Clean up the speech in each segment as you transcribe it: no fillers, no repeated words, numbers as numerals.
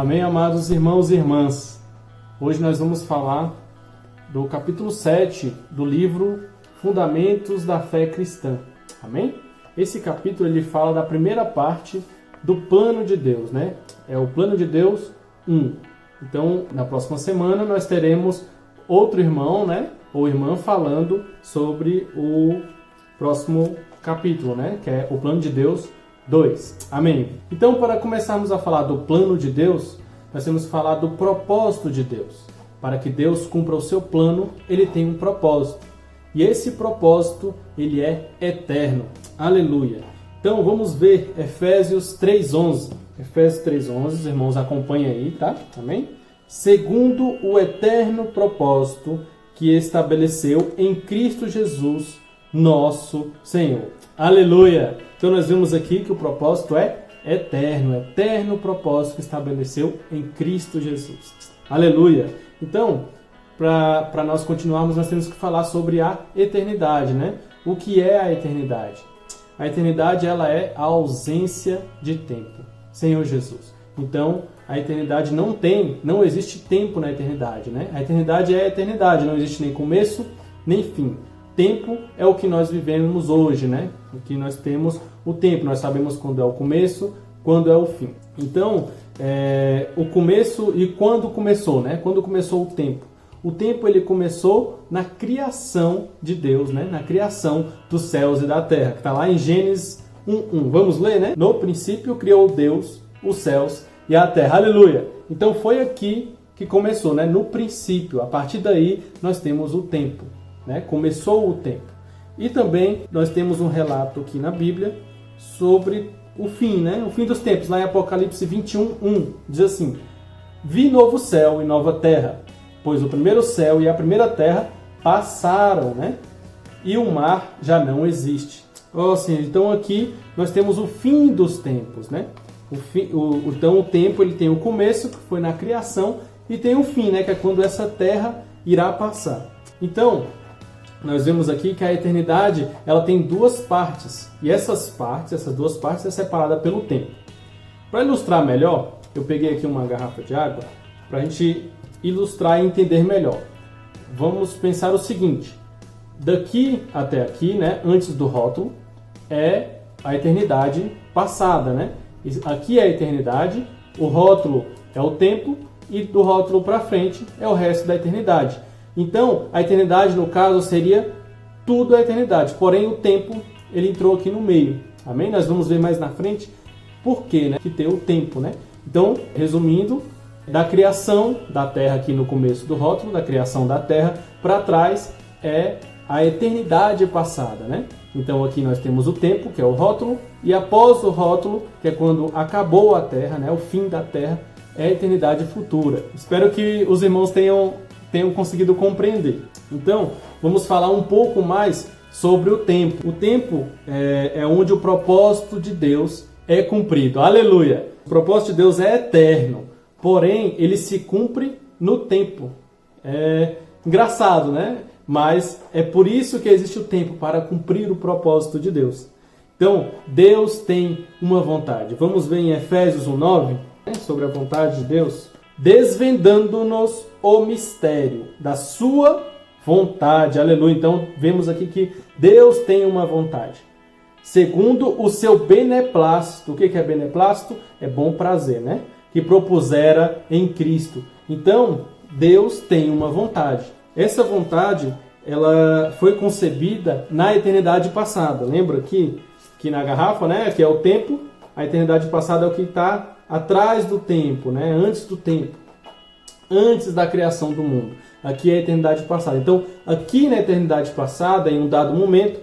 Amém, amados irmãos e irmãs. Hoje nós vamos falar do capítulo 7 do livro Fundamentos da Fé Cristã. Amém? Esse capítulo ele fala da primeira parte do plano de Deus, né? É o plano de Deus 1. Então, na próxima semana nós teremos outro irmão, né? Ou irmã falando sobre o próximo capítulo, né? Que é o plano de Deus 2. Amém? Então, para começarmos a falar do plano de Deus, nós temos que falar do propósito de Deus. Para que Deus cumpra o seu plano, ele tem um propósito. E esse propósito, ele é eterno. Aleluia! Então, vamos ver Efésios 3:11. Efésios 3:11, os irmãos acompanhem aí, tá? Amém? Segundo o eterno propósito que estabeleceu em Cristo Jesus, nosso Senhor. Aleluia! Então nós vimos aqui que o propósito é eterno, eterno propósito que estabeleceu em Cristo Jesus. Aleluia! Então, para nós continuarmos, nós temos que falar sobre a eternidade, né? O que é a eternidade? A eternidade, ela é a ausência de tempo. Senhor Jesus. Então, a eternidade não existe tempo na eternidade, né? A eternidade é a eternidade, não existe nem começo, nem fim. Tempo é o que nós vivemos hoje, né? O que nós temos o tempo, nós sabemos quando é o começo, quando é o fim. Então, o começo e quando começou, né? Quando começou o tempo? O tempo ele começou na criação de Deus, né? Na criação dos céus e da terra, que está lá em Gênesis 1:1. Vamos ler, né? No princípio criou Deus os céus e a terra. Aleluia! Então foi aqui que começou, né? No princípio. A partir daí nós temos o tempo, né? Começou o tempo. E também nós temos um relato aqui na Bíblia sobre o fim, né? O fim dos tempos. Lá em Apocalipse 21:1 diz assim: Vi novo céu e nova terra, pois o primeiro céu e a primeira terra passaram, né? E o mar já não existe. Então aqui nós temos o fim dos tempos, né? Então o tempo ele tem o começo, que foi na criação, e tem o fim, né? Que é quando essa terra irá passar. Então, nós vemos aqui que a eternidade ela tem duas partes. E essas duas partes é separada pelo tempo. Para ilustrar melhor, eu peguei aqui uma garrafa de água para a gente ilustrar e entender melhor. Vamos pensar o seguinte: daqui até aqui, né, antes do rótulo, é a eternidade passada, né? Aqui é a eternidade, o rótulo é o tempo e do rótulo para frente é o resto da eternidade. Então, a eternidade, no caso, seria tudo a eternidade. Porém, o tempo, ele entrou aqui no meio. Amém? Nós vamos ver mais na frente por quê, né? Que tem o tempo, né? Então, resumindo, da criação da terra aqui no começo do rótulo, da criação da terra, para trás é a eternidade passada, né? Então, aqui nós temos o tempo, que é o rótulo, e após o rótulo, que é quando acabou a terra, né? O fim da terra, é a eternidade futura. Espero que os irmãos tenham conseguido compreender. Então, vamos falar um pouco mais sobre o tempo. O tempo é onde o propósito de Deus é cumprido. Aleluia! O propósito de Deus é eterno, porém, ele se cumpre no tempo. É engraçado, né? Mas é por isso que existe o tempo, para cumprir o propósito de Deus. Então, Deus tem uma vontade. Vamos ver em Efésios 1:9, né, sobre a vontade de Deus. Desvendando-nos o mistério da sua vontade. Aleluia. Então, vemos aqui que Deus tem uma vontade. Segundo o seu beneplácito. O que é beneplácito? É bom prazer, né? Que propusera em Cristo. Então, Deus tem uma vontade. Essa vontade, ela foi concebida na eternidade passada. Lembra que na garrafa, né? Que é o tempo. A eternidade passada é o que está atrás do tempo, né? Antes do tempo, antes da criação do mundo. Aqui é a eternidade passada. Então, aqui na eternidade passada, em um dado momento,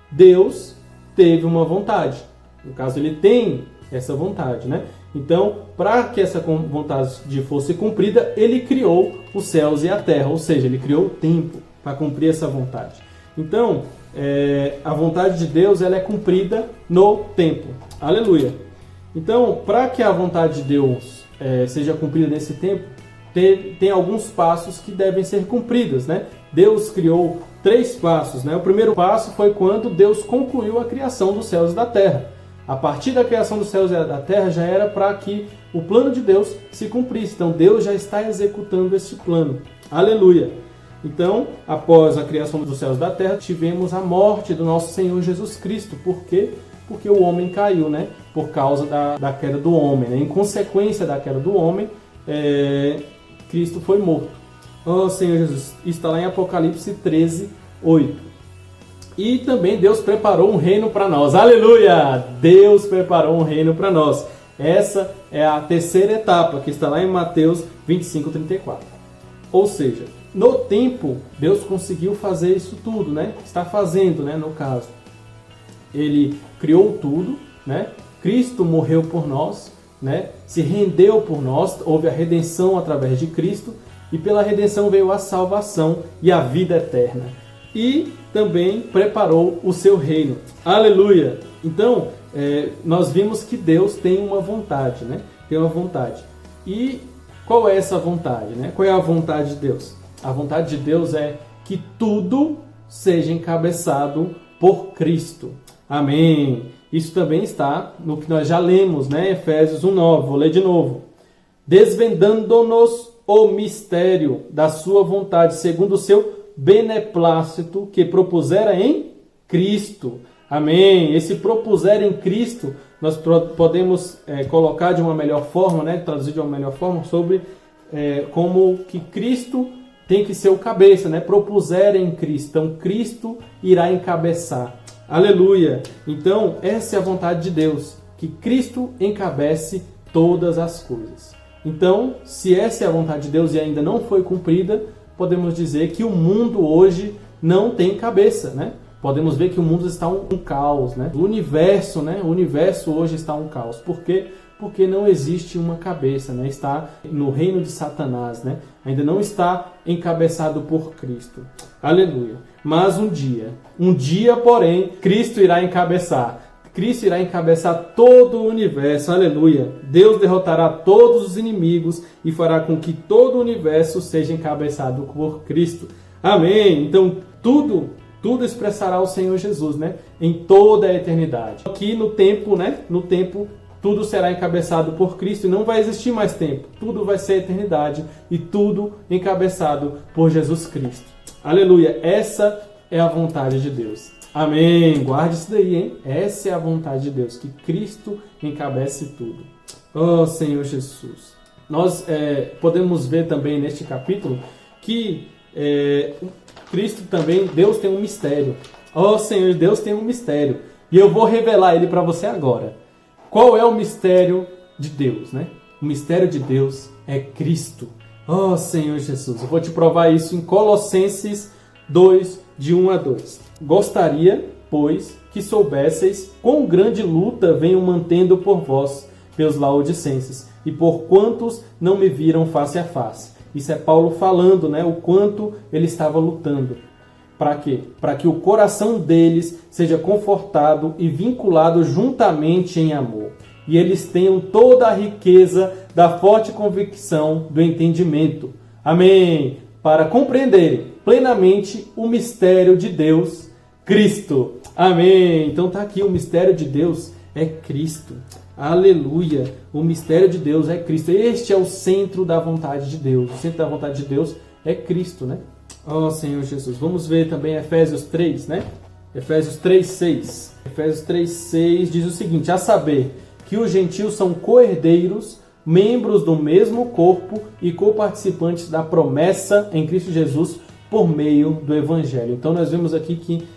Deus teve uma vontade. No caso, ele tem essa vontade, né? Então, para que essa vontade fosse cumprida, ele criou os céus e a terra, ou seja, ele criou o tempo para cumprir essa vontade. Então, a vontade de Deus ela é cumprida no tempo. Aleluia! Então, para que a vontade de Deus seja cumprida nesse tempo, tem alguns passos que devem ser cumpridos, né? Deus criou 3 passos, né? O primeiro passo foi quando Deus concluiu a criação dos céus e da terra. A partir da criação dos céus e da terra já era para que o plano de Deus se cumprisse. Então Deus já está executando esse plano. Aleluia! Então, após a criação dos céus e da terra, tivemos a morte do nosso Senhor Jesus Cristo. Por quê? Porque o homem caiu, né? Por causa da queda do homem, né? Em consequência da queda do homem, Cristo foi morto. Oh, Senhor Jesus, está lá em Apocalipse 13, 8. E também Deus preparou um reino para nós. Aleluia! Deus preparou um reino para nós. Essa é a terceira etapa, que está lá em Mateus 25, 34. Ou seja, no tempo, Deus conseguiu fazer isso tudo, né? Está fazendo, né? No caso. Ele criou tudo, né? Cristo morreu por nós, né? Se rendeu por nós, houve a redenção através de Cristo, e pela redenção veio a salvação e a vida eterna. E também preparou o seu reino. Aleluia! Então, nós vimos que Deus tem uma vontade, né? Tem uma vontade. E qual é essa vontade, né? Qual é a vontade de Deus? A vontade de Deus é que tudo seja encabeçado por Cristo. Amém! Isso também está no que nós já lemos, né? Efésios 1:9. Vou ler de novo. Desvendando-nos o mistério da sua vontade, segundo o seu beneplácito, que propusera em Cristo. Amém! Esse propuser em Cristo, nós podemos colocar de uma melhor forma, né? Traduzir de uma melhor forma sobre como que Cristo tem que ser o cabeça, né? Propuser em Cristo. Então, Cristo irá encabeçar. Aleluia! Então, essa é a vontade de Deus, que Cristo encabece todas as coisas. Então, se essa é a vontade de Deus e ainda não foi cumprida, podemos dizer que o mundo hoje não tem cabeça, né? Podemos ver que o mundo está um caos, né? O universo hoje está um caos. Por quê? Porque não existe uma cabeça, né? Está no reino de Satanás, né? Ainda não está encabeçado por Cristo. Aleluia. Mas um dia, porém, Cristo irá encabeçar. Cristo irá encabeçar todo o universo. Aleluia. Deus derrotará todos os inimigos e fará com que todo o universo seja encabeçado por Cristo. Amém. Então, tudo expressará o Senhor Jesus, né? Em toda a eternidade. Aqui no tempo, né? No tempo, tudo será encabeçado por Cristo e não vai existir mais tempo. Tudo vai ser eternidade e tudo encabeçado por Jesus Cristo. Aleluia. Essa é a vontade de Deus. Amém. Guarde isso daí, hein? Essa é a vontade de Deus, que Cristo encabece tudo. Oh, Senhor Jesus. Nós podemos ver também neste capítulo que Cristo também, Deus tem um mistério. Oh, Senhor, Deus tem um mistério. E eu vou revelar ele para você agora. Qual é o mistério de Deus, né? O mistério de Deus é Cristo. Oh, Senhor Jesus. Eu vou te provar isso em Colossenses 2, de 1 a 2. Gostaria, pois, que soubesseis quão grande luta venho mantendo por vós, pelos laodicenses, e por quantos não me viram face a face. Isso é Paulo falando, né? O quanto ele estava lutando. Para quê? Para que o coração deles seja confortado e vinculado juntamente em amor. E eles tenham toda a riqueza da forte convicção do entendimento. Amém! Para compreenderem plenamente o mistério de Deus, Cristo. Amém! Então está aqui, o mistério de Deus é Cristo. Aleluia! O mistério de Deus é Cristo. Este é o centro da vontade de Deus. O centro da vontade de Deus é Cristo, né? Oh, Senhor Jesus. Vamos ver também Efésios 3, né? Efésios 3:6. Efésios 3:6 diz o seguinte: a saber, que os gentios são co-herdeiros, membros do mesmo corpo e co-participantes da promessa em Cristo Jesus por meio do Evangelho. Então nós vemos aqui que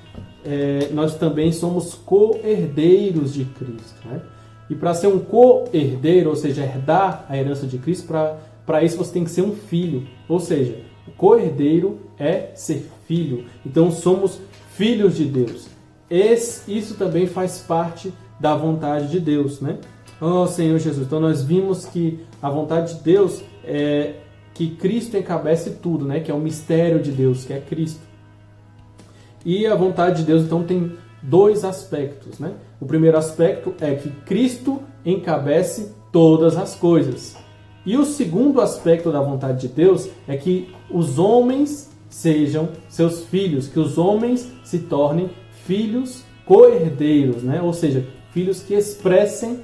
nós também somos co-herdeiros de Cristo, né? E para ser um co-herdeiro, ou seja, herdar a herança de Cristo, para isso você tem que ser um filho. Ou seja, o co-herdeiro é ser filho. Então somos filhos de Deus. Isso também faz parte da vontade de Deus, né? Oh, Senhor Jesus. Então nós vimos que a vontade de Deus é que Cristo encabece tudo, né? Que é o mistério de Deus, que é Cristo. E a vontade de Deus, então, tem dois aspectos, né? O primeiro aspecto é que Cristo encabece todas as coisas. E o segundo aspecto da vontade de Deus é que os homens sejam seus filhos, que os homens se tornem filhos co-herdeiros, né? Ou seja, filhos que expressem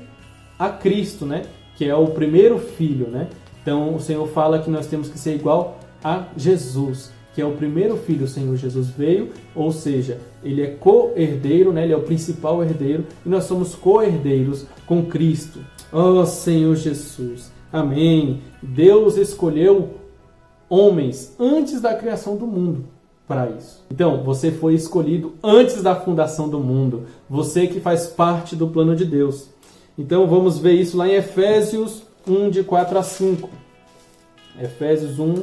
a Cristo, né? Que é o primeiro filho, né? Então o Senhor fala que nós temos que ser igual a Jesus, que é o primeiro filho. O Senhor Jesus veio, ou seja, ele é co-herdeiro, né? Ele é o principal herdeiro, e nós somos co-herdeiros com Cristo. Ó Senhor Jesus, amém. Deus escolheu homens antes da criação do mundo para isso. Então, você foi escolhido antes da fundação do mundo. Você que faz parte do plano de Deus. Então, vamos ver isso lá em Efésios 1, de 4 a 5. Efésios 1,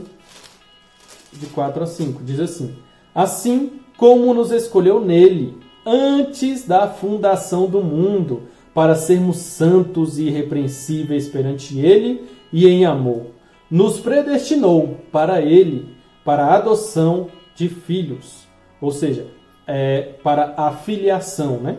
de 4 a 5. Diz assim: assim como nos escolheu nele, antes da fundação do mundo, para sermos santos e irrepreensíveis perante ele e em amor, nos predestinou para ele, para a adoção de filhos, ou seja, para a filiação, né?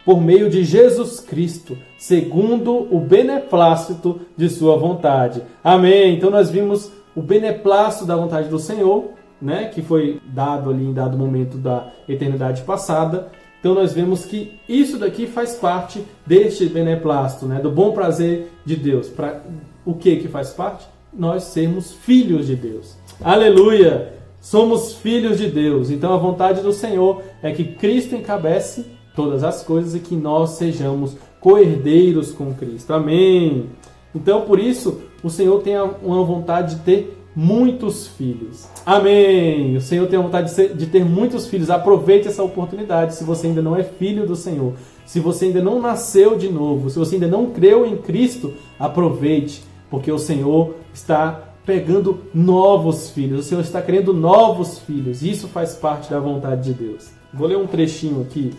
Por meio de Jesus Cristo, segundo o beneplácito de sua vontade. Amém! Então nós vimos o beneplácito da vontade do Senhor, né? Que foi dado ali em dado momento da eternidade passada. Então nós vemos que isso daqui faz parte deste beneplácito, né? Do bom prazer de Deus. Para o que faz parte? Nós sermos filhos de Deus. Aleluia! Somos filhos de Deus. Então a vontade do Senhor é que Cristo encabece todas as coisas e que nós sejamos co-herdeiros com Cristo. Amém! Então por isso o Senhor tem uma vontade de ter muitos filhos. Amém! O Senhor tem a vontade de ter muitos filhos. Aproveite essa oportunidade se você ainda não é filho do Senhor. Se você ainda não nasceu de novo, se você ainda não creu em Cristo, aproveite, porque o Senhor está pegando novos filhos. O Senhor está querendo novos filhos. Isso faz parte da vontade de Deus. Vou ler um trechinho aqui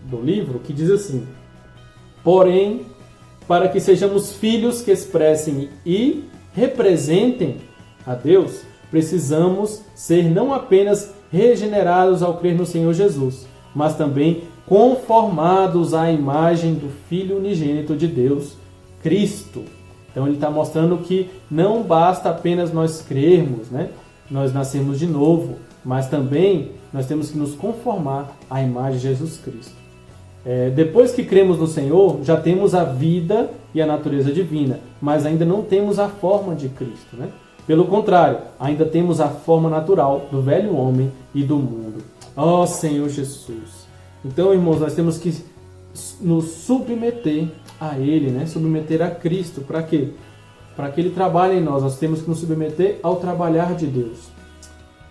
do livro que diz assim: porém, para que sejamos filhos que expressem e representem a Deus, precisamos ser não apenas regenerados ao crer no Senhor Jesus, mas também conformados à imagem do Filho unigênito de Deus, Cristo. Então ele está mostrando que não basta apenas nós crermos, né? Nós nascemos de novo, mas também nós temos que nos conformar à imagem de Jesus Cristo. Depois que cremos no Senhor, já temos a vida e a natureza divina, mas ainda não temos a forma de Cristo, né? Pelo contrário, ainda temos a forma natural do velho homem e do mundo. Ó Senhor Jesus! Então, irmãos, nós temos que nos submeter a Ele, né? Submeter a Cristo. Para quê? Para que Ele trabalhe em nós. Nós temos que nos submeter ao trabalhar de Deus.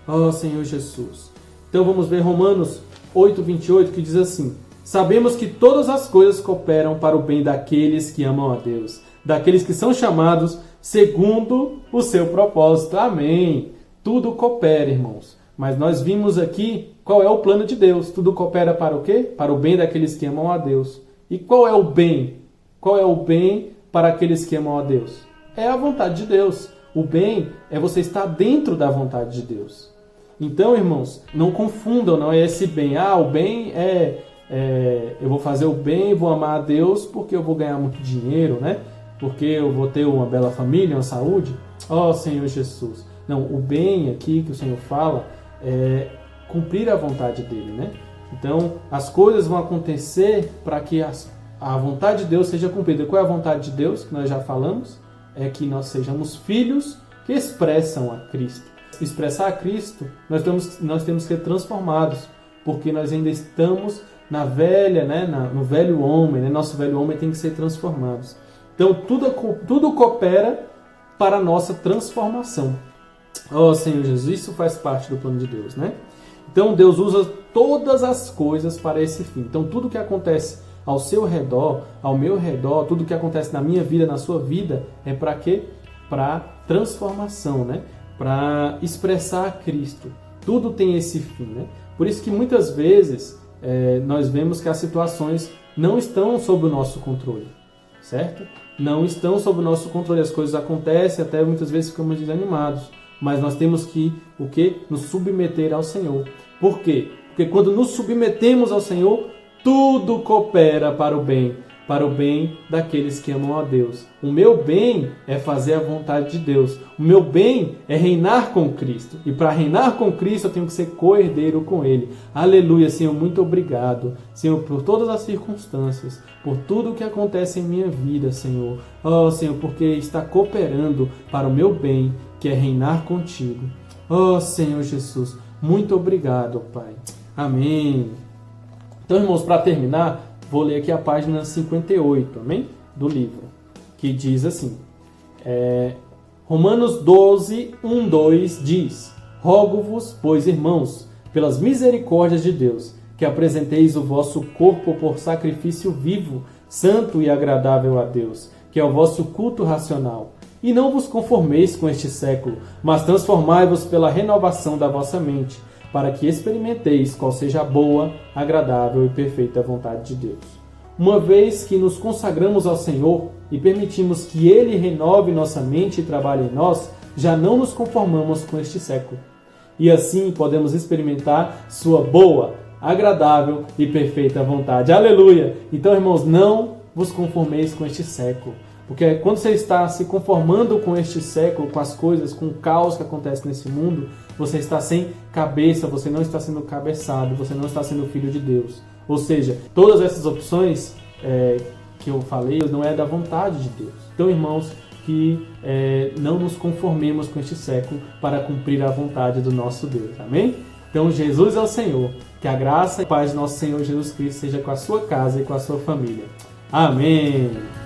Ó Senhor Jesus! Então vamos ver Romanos 8:28, que diz assim: sabemos que todas as coisas cooperam para o bem daqueles que amam a Deus, daqueles que são chamados segundo o seu propósito. Amém! Tudo coopera, irmãos. Mas nós vimos aqui qual é o plano de Deus. Tudo coopera para o quê? Para o bem daqueles que amam a Deus. E qual é o bem? Qual é o bem para aqueles que amam a Deus? É a vontade de Deus. O bem é você estar dentro da vontade de Deus. Então, irmãos, não confundam, não é esse bem. O bem eu vou fazer o bem, vou amar a Deus porque eu vou ganhar muito dinheiro, né? Porque eu vou ter uma bela família, uma saúde. Ó Senhor Jesus! Não, o bem aqui que o Senhor fala é cumprir a vontade dele, né? Então, as coisas vão acontecer para que a vontade de Deus seja cumprida. Qual é a vontade de Deus, que nós já falamos? É que nós sejamos filhos que expressam a Cristo. Expressar a Cristo, nós temos que ser transformados, porque nós ainda estamos na velha, né? No velho homem, né? Nosso velho homem tem que ser transformado. Então, tudo coopera para a nossa transformação. Ó Senhor Jesus, isso faz parte do plano de Deus, né? Então, Deus usa todas as coisas para esse fim. Então, tudo que acontece ao seu redor, ao meu redor, tudo que acontece na minha vida, na sua vida, é para quê? Para transformação, né? Para expressar a Cristo. Tudo tem esse fim, né? Por isso que muitas vezes nós vemos que as situações não estão sob o nosso controle, certo? Não estão sob o nosso controle. As coisas acontecem, até muitas vezes ficamos desanimados. Mas nós temos que, o quê? Nos submeter ao Senhor. Por quê? Porque quando nos submetemos ao Senhor, tudo coopera para o bem. para o bem daqueles que amam a Deus. O meu bem é fazer a vontade de Deus. O meu bem é reinar com Cristo. E para reinar com Cristo eu tenho que ser co-herdeiro com Ele. Aleluia, Senhor, muito obrigado, Senhor, por todas as circunstâncias, por tudo o que acontece em minha vida, Senhor. Oh, Senhor, porque está cooperando para o meu bem, que é reinar contigo. Oh, Senhor Jesus, muito obrigado, Pai. Amém. Então, irmãos, para terminar, vou ler aqui a página 58, amém? Do livro, que diz assim, Romanos 12, 1, 2 diz: Rogo-vos, pois, irmãos, pelas misericórdias de Deus, que apresenteis o vosso corpo por sacrifício vivo, santo e agradável a Deus, que é o vosso culto racional. E não vos conformeis com este século, mas transformai-vos pela renovação da vossa mente, para que experimenteis qual seja a boa, agradável e perfeita vontade de Deus. Uma vez que nos consagramos ao Senhor e permitimos que Ele renove nossa mente e trabalhe em nós, já não nos conformamos com este século. E assim podemos experimentar sua boa, agradável e perfeita vontade. Aleluia! Então, irmãos, não vos conformeis com este século. Porque quando você está se conformando com este século, com as coisas, com o caos que acontece nesse mundo, você está sem cabeça, você não está sendo cabeçado, você não está sendo filho de Deus. Ou seja, todas essas opções que eu falei não é da vontade de Deus. Então, irmãos, que não nos conformemos com este século para cumprir a vontade do nosso Deus. Amém? Então, Jesus é o Senhor. Que a graça e a paz do nosso Senhor Jesus Cristo seja com a sua casa e com a sua família. Amém!